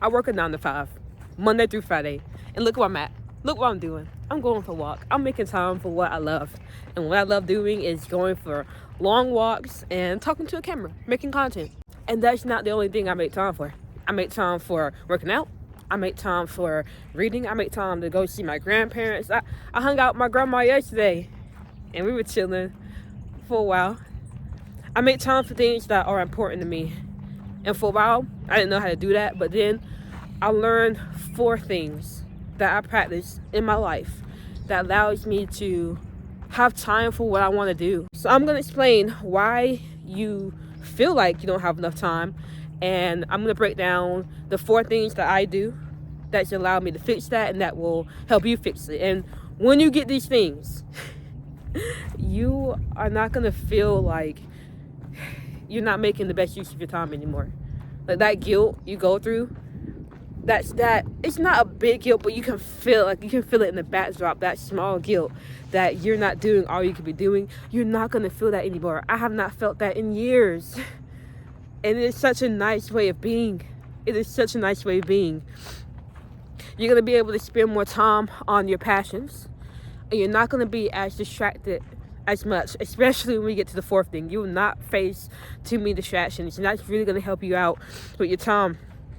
I work a 9 to 5, Monday through Friday. And look where I'm at. Look what I'm doing. I'm going for a walk. I'm making time for what I love. And what I love doing is going for long walks and talking to a camera, making content. And that's not the only thing I make time for. I make time for working out. I make time for reading. I make time to go see my grandparents. I hung out with my grandma yesterday and we were chilling for a while. I make time for things that are important to me. And for a while, I didn't know how to do that. But then I learned 4 things that I practice in my life that allows me to have time for what I want to do. So I'm going to explain why you feel like you don't have enough time. And I'm going to break down the 4 things that I do that's allowed me to fix that and that will help you fix it. And when you get these things, you are not going to feel like you're not making the best use of your time anymore. Like that guilt you go through, it's not a big guilt, but you can feel it in the backdrop, that small guilt that you're not doing all you could be doing. You're not going to feel that anymore. I have not felt that in years. And it's such a nice way of being. It is such a nice way of being. You're going to be able to spend more time on your passions. And you're not going to be as distracted as much, especially when we get to the 4th thing. You will not face too many distractions. And that's really going to help you out with your time.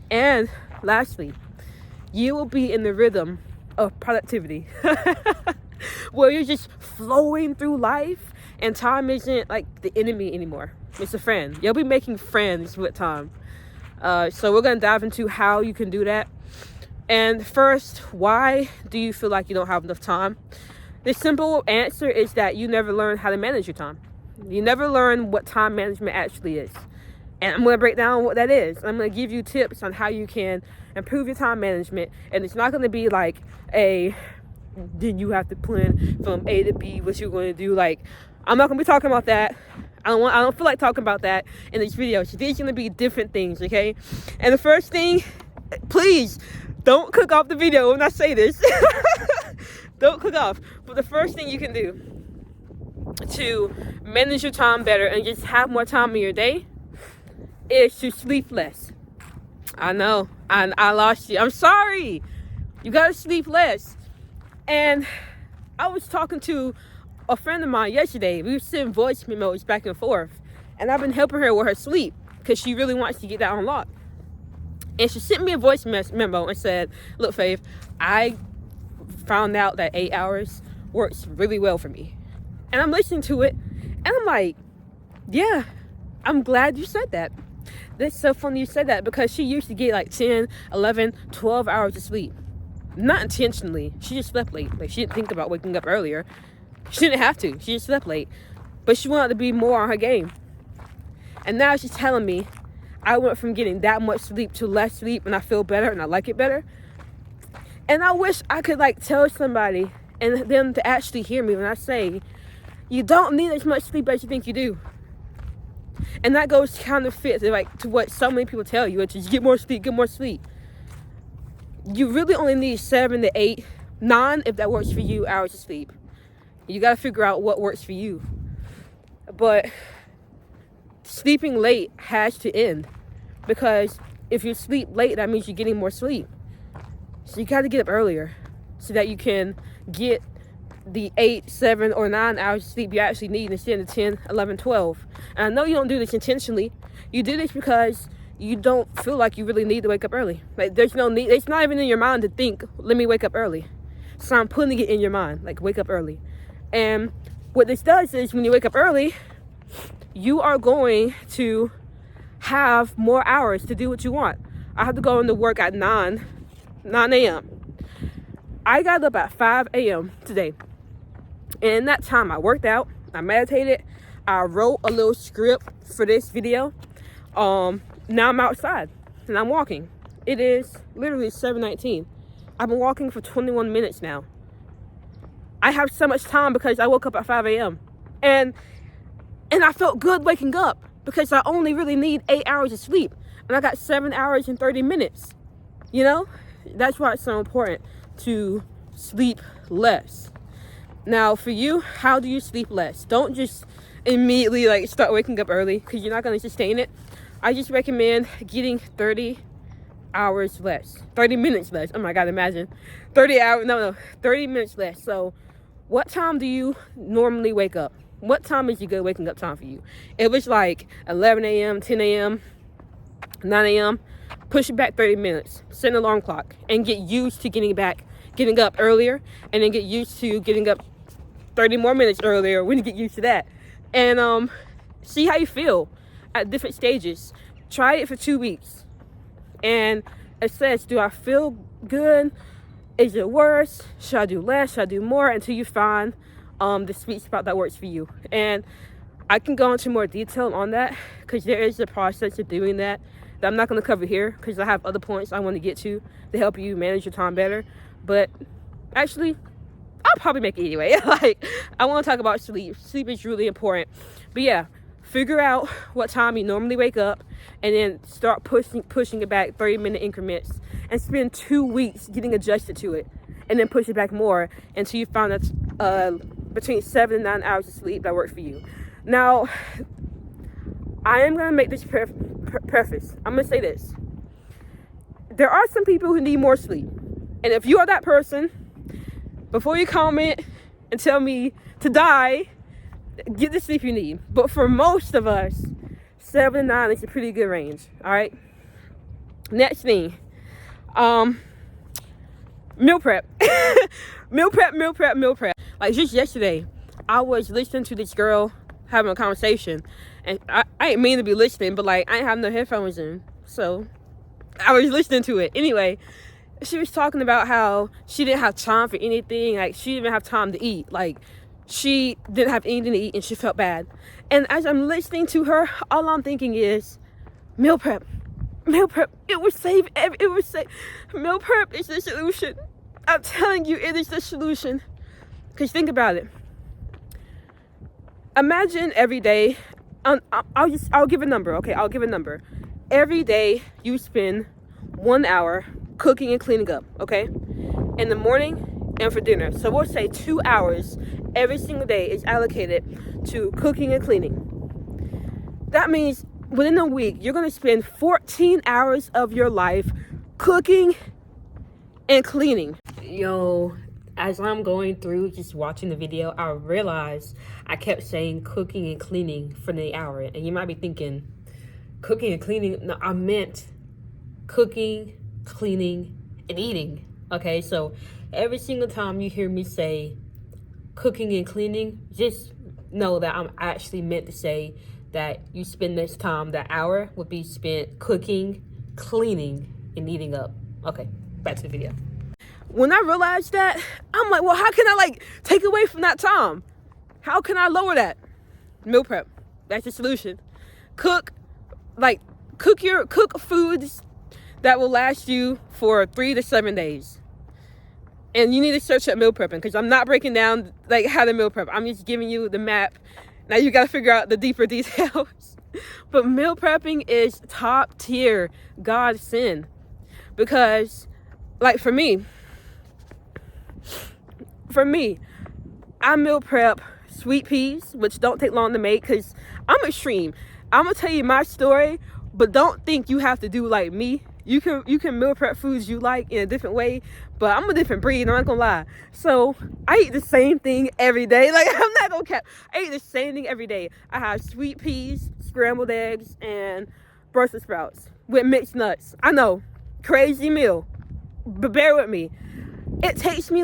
And lastly, you will be in the rhythm of productivity. Where you're just flowing through life and time isn't like the enemy anymore. It's a friend. You'll be making friends with time. So we're going to dive into how you can do that. And first, why do you feel like you don't have enough time? The simple answer is that you never learn how to manage your time. You never learn what time management actually is. And I'm going to break down what that is. I'm going to give you tips on how you can improve your time management. And it's not going to be like then you have to plan from A to B what you're going to do. Like, I'm not going to be talking about that. I don't feel like talking about that in this video. So these are going to be different things, okay? And the first thing, please don't click off the video when I say this. Don't click off. But the first thing you can do to manage your time better and just have more time in your day is to sleep less. I know. I lost you. I'm sorry. You got to sleep less. And I was talking to a friend of mine yesterday. We were sending voice memos back and forth. And I've been helping her with her sleep because she really wants to get that unlocked. And she sent me a voice memo and said, look, Faith, I found out that 8 hours works really well for me. And I'm listening to it. And I'm like, yeah, I'm glad you said that. That's so funny you said that because she used to get like 10, 11, 12 hours of sleep. Not intentionally. She just slept late. Like, she didn't think about waking up earlier. She didn't have to. She just slept late. But she wanted to be more on her game. And now she's telling me I went from getting that much sleep to less sleep and I feel better and I like it better. And I wish I could like tell somebody and them to actually hear me when I say, you don't need as much sleep as you think you do. And that goes counterfeit to what so many people tell you, which is get more sleep, get more sleep. You really only need 7 to 8, 9 if that works for you, hours of sleep. You got to figure out what works for you. But sleeping late has to end because if you sleep late, that means you're getting more sleep. So you got to get up earlier so that you can get the 8, 7, or 9 hours of sleep you actually need instead of 10, 11, 12. And I know you don't do this intentionally. You do this because you don't feel like you really need to wake up early. Like, there's no need. It's not even in your mind to think, let me wake up early. So I'm putting it in your mind, like, wake up early. And what this does is when you wake up early, you are going to have more hours to do what you want. I have to go into work at 9 a.m. I got up at 5 a.m. today. And in that time, I worked out, I meditated, I wrote a little script for this video. Now I'm outside and I'm walking. It is literally 7:19. I've been walking for 21 minutes now. I have so much time because I woke up at 5 a.m. And I felt good waking up because I only really need 8 hours of sleep. And I got 7 hours and 30 minutes. You know? That's why it's so important to sleep less. Now, for you, how do you sleep less? Don't just immediately start waking up early because you're not going to sustain it. I just recommend getting 30 hours less, 30 minutes less. Oh my God, imagine 30 minutes less. So what time do you normally wake up? What time is a good waking up time for you? If it's like 11 a.m., 10 a.m., 9 a.m., push it back 30 minutes, set an alarm clock, and get used to getting up earlier, and then get used to getting up 30 more minutes earlier when you get used to that. And see how you feel at different stages. Try it for 2 weeks and assess, do I feel good? Is it worse? Should I do less? Should I do more? Until you find the sweet spot that works for you. And I can go into more detail on that because there is a process of doing that I'm not going to cover here because I have other points I want to get to help you manage your time better. But actually, I'll probably make it anyway. Like, I want to talk about sleep. Sleep is really important. But yeah, figure out what time you normally wake up and then start pushing it back 30-minute increments and spend 2 weeks getting adjusted to it, and then push it back more until you find that between 7 and 9 hours of sleep that works for you. Now, I am going to make this preface. I'm going to say this. There are some people who need more sleep. And if you are that person, before you comment and tell me to die, get the sleep you need. But for most of us, 7 to 9 is a pretty good range. All right. Next thing, meal prep. meal prep. Like just yesterday, I was listening to this girl having a conversation, and I ain't mean to be listening, but like I ain't have no headphones in, so I was listening to it. Anyway, she was talking about how she didn't have time for anything. Like, she didn't even have time to eat. Like, she didn't have anything to eat and she felt bad. And as I'm listening to her, all I'm thinking is meal prep. Meal prep. It would save. Meal prep is the solution. I'm telling you, it is the solution. Because think about it. Imagine every day. I'll give a number. Okay, I'll give a number. Every day you spend 1 hour cooking and cleaning up, okay? In the morning and for dinner. So we'll say 2 hours every single day is allocated to cooking and cleaning. That means within a week, you're going to spend 14 hours of your life cooking and cleaning. Yo, as I'm going through just watching the video, I realized I kept saying cooking and cleaning for the hour. And you might be thinking, cooking and cleaning? No, I meant cooking, cleaning, and eating. Okay, so every single time you hear me say cooking and cleaning, just know that I'm actually meant to say that you spend this time, that hour would be spent cooking, cleaning, and eating up. Okay, back to the video. When I realized that, I'm like, well, how can I like take away from that time? How can I lower that? Meal prep. That's the solution. Cook foods that will last you for 3 to 7 days. And you need to search up meal prepping, because I'm not breaking down like how to meal prep. I'm just giving you the map. Now you got to figure out the deeper details. But meal prepping is top tier godsend, because like for me, I meal prep sweet peas, which don't take long to make, because I'm extreme. I'm gonna tell you my story, but don't think you have to do like me. You can meal prep foods you like in a different way, but I'm a different breed, I'm not gonna lie. So I eat the same thing every day. Like, I'm not gonna cap. I eat the same thing every day. I have sweet peas, scrambled eggs, and Brussels sprouts with mixed nuts. I know, crazy meal, but bear with me. It takes me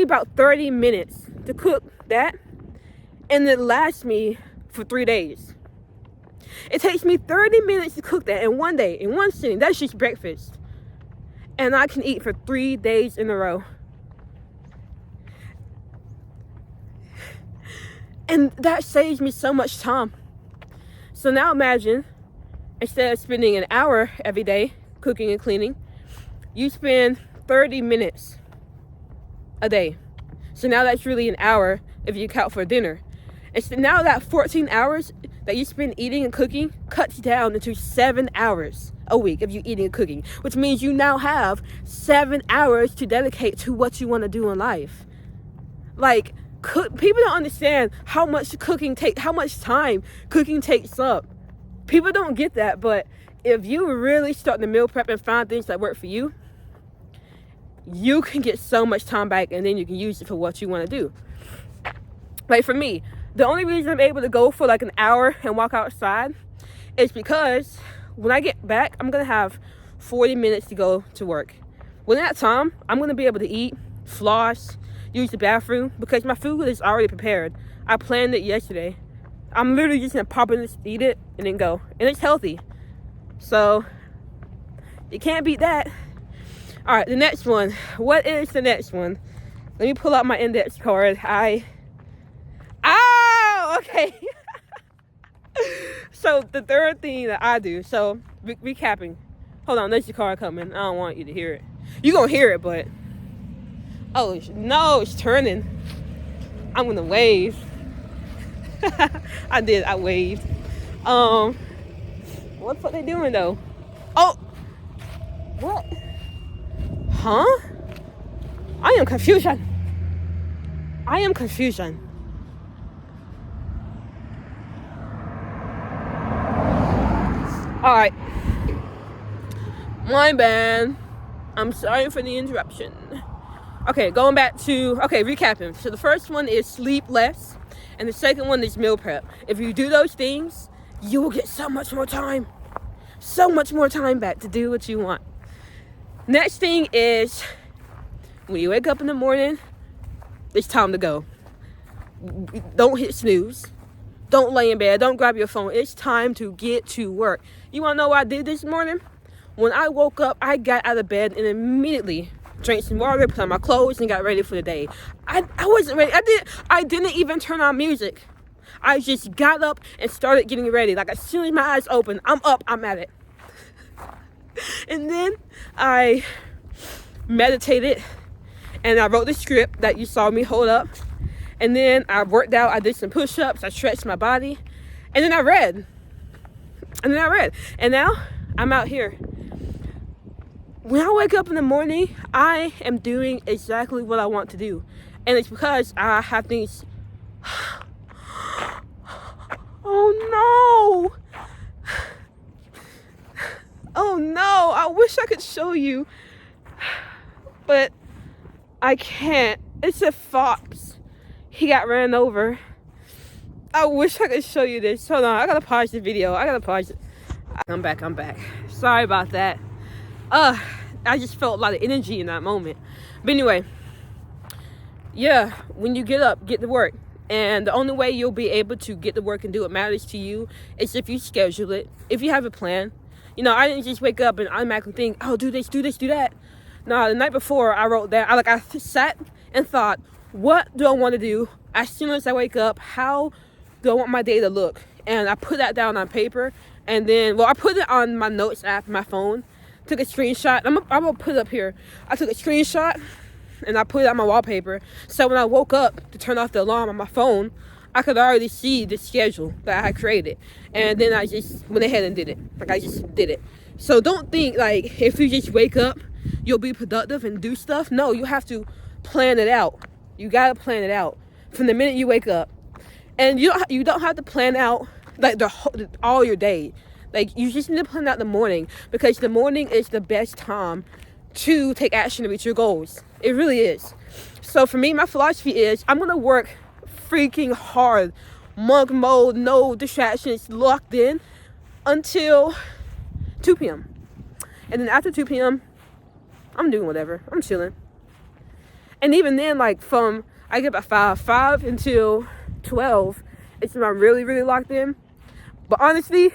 about 30 minutes to cook that, and it lasts me for 3 days. It takes me 30 minutes to cook that in one day, in one sitting. That's just breakfast. And I can eat for 3 days in a row. And that saves me so much time. So now imagine, instead of spending an hour every day cooking and cleaning, you spend 30 minutes a day. So now that's really an hour if you count for dinner. And so now that 14 hours that you spend eating and cooking cuts down into 7 hours a week of you eating and cooking, which means you now have 7 hours to dedicate to what you want to do in life. Like, people don't understand how much time cooking takes up. People don't get that, but if you really start to meal prep and find things that work for you, you can get so much time back, and then you can use it for what you want to do. Like for me, the only reason I'm able to go for like an hour and walk outside is because when I get back, I'm going to have 40 minutes to go to work. When that time, I'm going to be able to eat, floss, use the bathroom, because my food is already prepared. I planned it yesterday. I'm literally just going to pop in and eat it and then go. And it's healthy. So, you can't beat that. All right, the next one. What is the next one? Let me pull out my index card. Okay. So, the third thing that I do, so, recapping. Hold on, there's your car coming. I don't want you to hear it. You're going to hear it, but... Oh, no, it's turning. I'm going to wave. I waved. What the fuck they doing, though? Oh! What? Huh? I am confusion. Alright. My bad. I'm sorry for the interruption. Okay, recapping. So the first one is sleep less, and the second one is meal prep. If you do those things, you will get so much more time back to do what you want. Next thing is, when you wake up in the morning, it's time to go. Don't hit snooze. Don't lay in bed. Don't grab your phone. It's time to get to work. You want to know what I did this morning? When I woke up, I got out of bed and immediately drank some water, put on my clothes, and got ready for the day. I wasn't ready. I didn't even turn on music. I just got up and started getting ready. Like, as soon as my eyes opened, I'm up, I'm at it. And then I meditated, and I wrote the script that you saw me hold up. And then I worked out, I did some push-ups, I stretched my body, and then I read. And now I'm out here. When I wake up in the morning, I am doing exactly what I want to do. And it's because I have things... Oh no, I wish I could show you, but I can't. It's a fox. He got ran over. I wish I could show you this. Hold on, I gotta pause the video. I'm back. Sorry about that. I just felt a lot of energy in that moment. But anyway, yeah, when you get up, get to work. And the only way you'll be able to get to work and do what matters to you is if you schedule it, if you have a plan. You know, I didn't just wake up and automatically think, oh, do this, do that. No, the night before I wrote that, I sat and thought, what do I want to do as soon as I wake up? How do I want my day to look? And I put that down on paper. And then, I put it on my notes app, my phone. Took a screenshot. I'm gonna put it up here. I took a screenshot and I put it on my wallpaper. So when I woke up to turn off the alarm on my phone, I could already see the schedule that I had created. And then I just went ahead and did it. I just did it. So don't think like if you just wake up, you'll be productive and do stuff. No, you have to plan it out. You gotta plan it out from the minute you wake up. And you don't have to plan out like all your day. Like, you just need to plan out the morning, because the morning is the best time to take action to reach your goals. It really is. So for me, my philosophy is I'm going to work freaking hard, monk mode, no distractions, locked in until 2 p.m. And then after 2 p.m., I'm doing whatever. I'm chilling. And even then, like, I get about 5 until 12, it's when I'm really, really locked in. But honestly,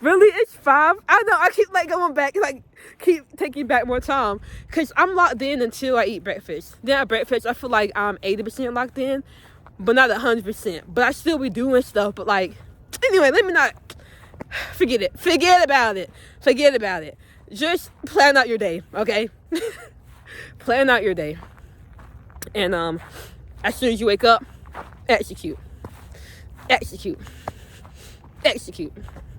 really, it's 5. I know, I keep like going back, like keep taking back more time, because I'm locked in until I eat breakfast. Then at breakfast, I feel like I'm 80% locked in, but not 100%. But I still be doing stuff, but like, anyway, let me not, forget it. Forget about it. Just plan out your day, okay? Plan out your day. And as soon as you wake up, execute.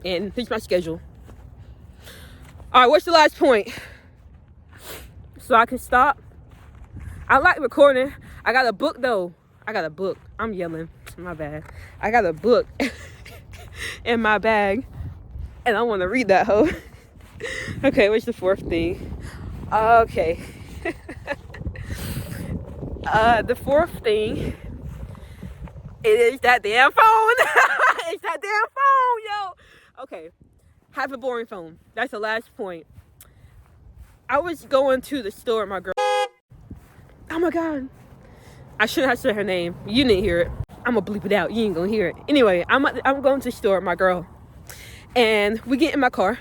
And here's my schedule. All right, what's the last point? So I can stop. I like recording. I got a book though. I'm yelling. My bad. I got a book in my bag, and I want to read that hoe. Okay, what's the fourth thing? Okay. The fourth thing, it is that damn phone. It's that damn phone, yo. Okay, have a boring phone. That's the last point. I was going to the store with my girl. Oh my God. I shouldn't have said her name. You didn't hear it. I'm gonna bleep it out. You ain't gonna hear it. Anyway, I'm going to the store with my girl. And we get in my car.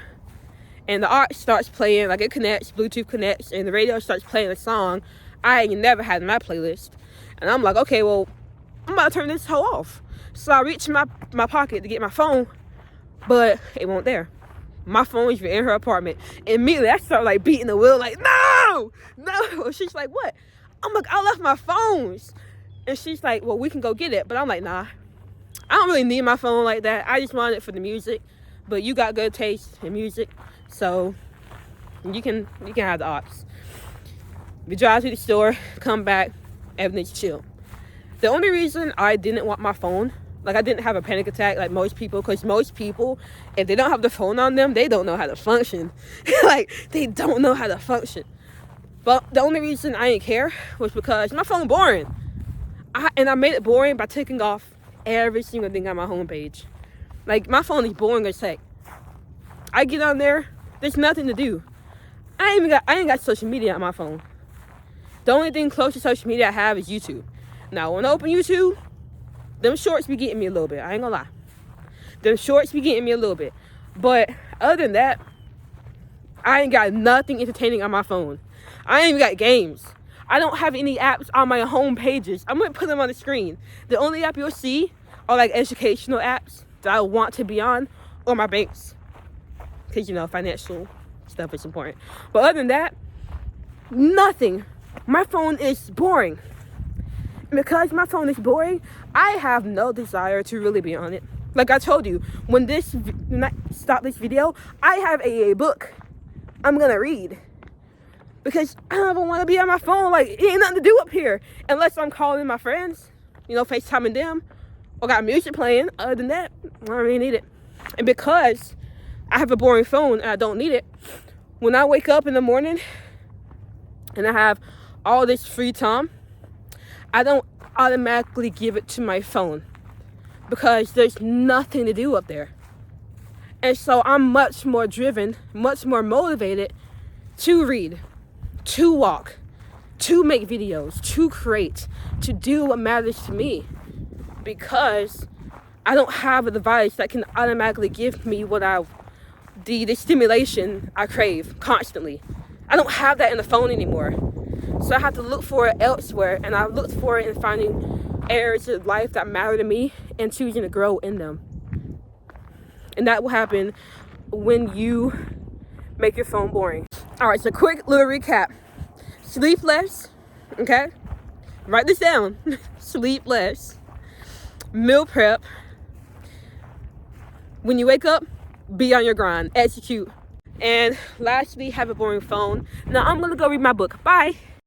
And the art starts playing, like it connects, Bluetooth connects, and the radio starts playing a song I ain't never had in my playlist. And I'm like, okay, well, I'm about to turn this hoe off. So I reach in my pocket to get my phone, but it won't there. My phone is in her apartment. And immediately I start like beating the wheel, like, no. She's like, what? I'm like, I left my phones. And she's like, well, we can go get it. But I'm like, nah, I don't really need my phone like that. I just want it for the music. But you got good taste in music, so you can have the ops. We drive to the store, come back, everything's chill. The only reason I didn't want my phone, like I didn't have a panic attack like most people, because most people, if they don't have the phone on them, they don't know how to function. Like, they don't know how to function. But the only reason I didn't care was because my phone boring. I made it boring by taking off every single thing on my homepage. Like, my phone is boring as heck. I get on there, there's nothing to do. I ain't got social media on my phone. The only thing close to social media I have is YouTube. Now, when I open YouTube, them shorts be getting me a little bit. I ain't gonna lie. Them shorts be getting me a little bit. But other than that, I ain't got nothing entertaining on my phone. I ain't even got games. I don't have any apps on my home pages. I'm gonna put them on the screen. The only app you'll see are like educational apps that I want to be on, or my banks. Because, you know, financial stuff is important. But other than that, nothing. My phone is boring. And because my phone is boring, I have no desire to really be on it. Like I told you, when I stop this video, I have a book I'm gonna read. Because I don't even want to be on my phone. Like, it ain't nothing to do up here. Unless I'm calling my friends, you know, FaceTiming them, or got music playing. Other than that, I don't really need it. And because I have a boring phone and I don't need it, when I wake up in the morning and I have all this free time, I don't automatically give it to my phone because there's nothing to do up there. And so I'm much more driven, much more motivated to read, to walk, to make videos, to create, to do what matters to me, because I don't have a device that can automatically give me the stimulation I crave constantly. I don't have that in the phone anymore. So I have to look for it elsewhere, and I've looked for it in finding areas of life that matter to me and choosing to grow in them. And that will happen when you make your phone boring. All right, so quick little recap. Sleep less, okay? Write this down. Sleep less. Meal prep. When you wake up, be on your grind. Execute. And lastly, have a boring phone. Now I'm gonna go read my book. Bye.